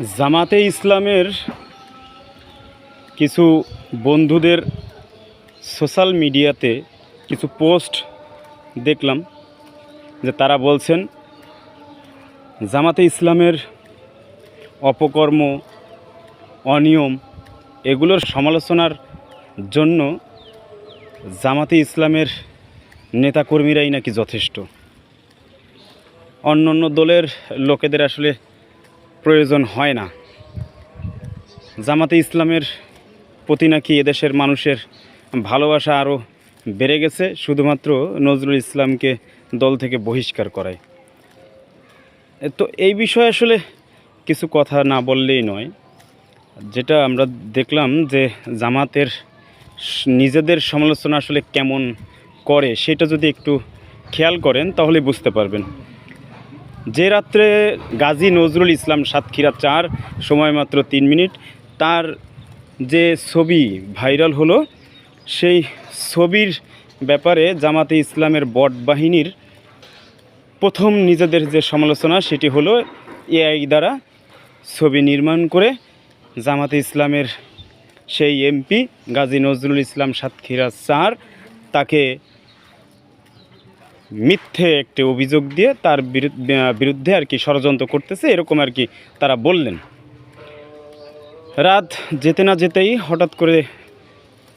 জামাতে ইসলামের কিছু বন্ধুদের সোশ্যাল মিডিয়াতে কিছু পোস্ট দেখলাম যে তারা বলছেন জামাতে ইসলামের অপকর্ম, অনিয়ম এগুলোর সমালোচনার জন্য জামাতে ইসলামের নেতাকর্মীরাই নাকি যথেষ্ট। অন্য অন্য দলের লোকেদের আসলে প্রয়োজন হয় না। জামাতে ইসলামের প্রতি নাকি এদেশের মানুষের ভালোবাসা আরও বেড়ে গেছে শুধুমাত্র নজরুল ইসলামকে দল থেকে বহিষ্কার করায়। তো এই বিষয়ে আসলে কিছু কথা না বললেই নয়। যেটা আমরা দেখলাম যে জামাতের নিজেদের সমালোচনা আসলে কেমন করে সেটা যদি একটু খেয়াল করেন তাহলে বুঝতে পারবেন। যে রাত্রে গাজী নজরুল ইসলাম সাতক্ষীরা 4 সময় মাত্র 3 মিনিট তার যে ছবি ভাইরাল হলো, সেই ছবির ব্যাপারে জামাতে ইসলামের বট বাহিনীর প্রথম নিজেদের যে সমালোচনা সেটি হলো এআই দ্বারা ছবি নির্মাণ করে জামাতে ইসলামের সেই এমপি গাজী নজরুল ইসলাম সাতক্ষীরা 4 তাকে মিথ্যে একটি অভিযোগ দিয়ে তার বিরুদ্ধে আর কি ষড়যন্ত্র করতেছে, এরকম আর কি তারা বললেন। রাত যেতে না যেতেই হঠাৎ করে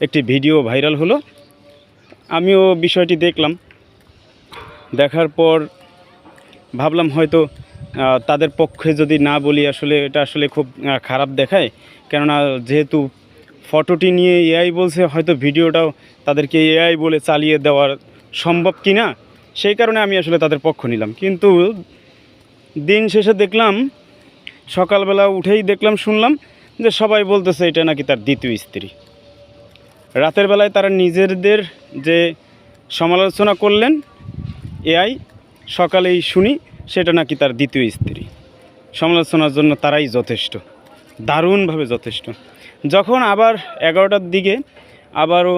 একটি ভিডিও ভাইরাল হলো। আমিও বিষয়টি দেখলাম। দেখার পর ভাবলাম হয়তো তাদের পক্ষে যদি না বলি আসলে এটা আসলে খুব খারাপ দেখায়, কেননা যেহেতু ফটোটি নিয়ে এআই বলছে, হয়তো ভিডিওটাও তাদেরকে এআই বলে চালিয়ে দেওয়ার সম্ভব কি না, সেই কারণে আমি আসলে তাদের পক্ষ নিলাম। কিন্তু দিন শেষে দেখলাম, সকালবেলা উঠেই দেখলাম, শুনলাম যে সবাই বলতেছে এটা নাকি তার দ্বিতীয় স্ত্রী। রাতের বেলায় তারা নিজেদের যে সমালোচনা করলেন এআই, সকালেই শুনি সেটা নাকি তার দ্বিতীয় স্ত্রী। সমালোচনার জন্য তারাই যথেষ্ট, দারুণভাবে যথেষ্ট। যখন আবার 11টার দিকে আবারও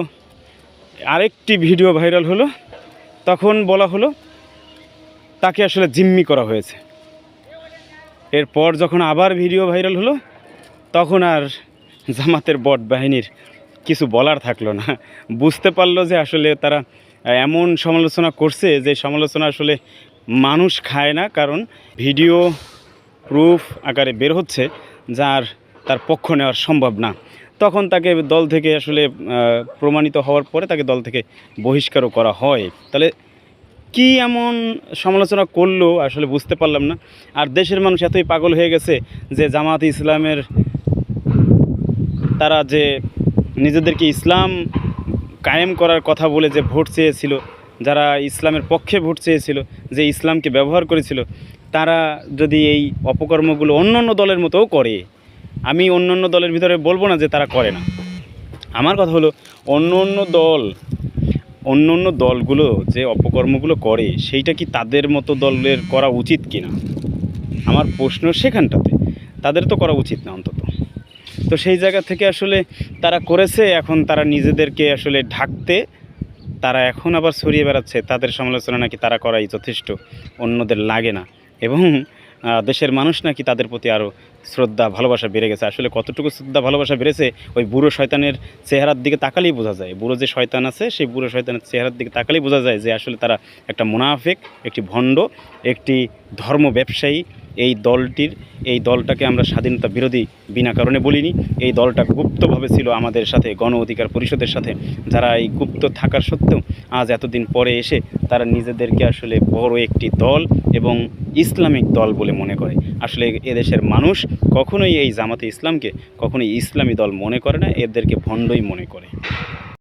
আরেকটি ভিডিও ভাইরাল হলো, তখন বলা হলো তাকে আসলে জিম্মি করা হয়েছে। এরপর যখন আবার ভিডিও ভাইরাল হলো, তখন আর জামাতের বট বাহিনীর কিছু বলার থাকলো না। বুঝতে পারলো যে আসলে তারা এমন সমালোচনা করছে যে সমালোচনা আসলে মানুষ খায় না, কারণ ভিডিও প্রুফ আকারে বের হচ্ছে যার তার পক্ষ নেওয়ার সম্ভব না। তখন তাকে দল থেকে আসলে প্রমাণিত হওয়ার পরে তাকে দল থেকে বহিষ্কারও করা হয়। তাহলে কি এমন সমালোচনা করলো আসলে বুঝতে পারলাম না। আর দেশের মানুষ এতই পাগল হয়ে গেছে যে জামাত ইসলামের তারা যে নিজেদেরকে ইসলাম কায়েম করার কথা বলে যে ভোট চেয়েছিল, যারা ইসলামের পক্ষে ভোট চেয়েছিল, যে ইসলামকে ব্যবহার করেছিল, তারা যদি এই অপকর্মগুলো অন্য অন্য দলের মতোও করে, আমি অন্য অন্য দলের ভিতরে বলবো না যে তারা করে না। আমার কথা হলো অন্য অন্য দলগুলো যে অপকর্মগুলো করে সেইটা কি তাদের মতো দলের করা উচিত কিনা, আমার প্রশ্ন সেখানটাতে। তাদের তো করা উচিত না অন্তত। তো সেই জায়গা থেকে আসলে তারা করেছে, এখন তারা নিজেদেরকে আসলে ঢাকতে তারা এখন আবার ছড়িয়ে বেড়াচ্ছে তাদের সমালোচনা নাকি তারা করাই যথেষ্ট, অন্যদের লাগে না। এবং দেশের মানুষ নাকি তাদের প্রতি আরও শ্রদ্ধা ভালোবাসা বেড়ে গেছে। আসলে কতটুকু শ্রদ্ধা ভালোবাসা বেড়েছে ওই বুড়ো শয়তানের চেহারার দিকে তাকালেই বোঝা যায়। বুড়ো যে শয়তান আছে সেই বুড়ো শয়তানের চেহারার দিকে তাকালেই বোঝা যায় যে আসলে তারা একটা মুনাফিক, একটি ভণ্ড, একটি ধর্ম ব্যবসায়ী। এই দলটাকে আমরা স্বাধীনতা বিরোধী বিনা কারণে বলিনি। এই দলটা গুপ্তভাবে ছিল আমাদের সাথে, গণ অধিকার পরিষদের সাথে, যারা এই গুপ্ত থাকার সত্ত্বেও আজ এতদিন পরে এসে তারা নিজেদেরকে আসলে বড় একটি দল এবং ইসলামিক দল বলে মনে করে। আসলে এদেশের মানুষ কখনোই এই জামাতে ইসলামকে কখনোই ইসলামী দল মনে করে না, এদেরকে ভণ্ডই মনে করে।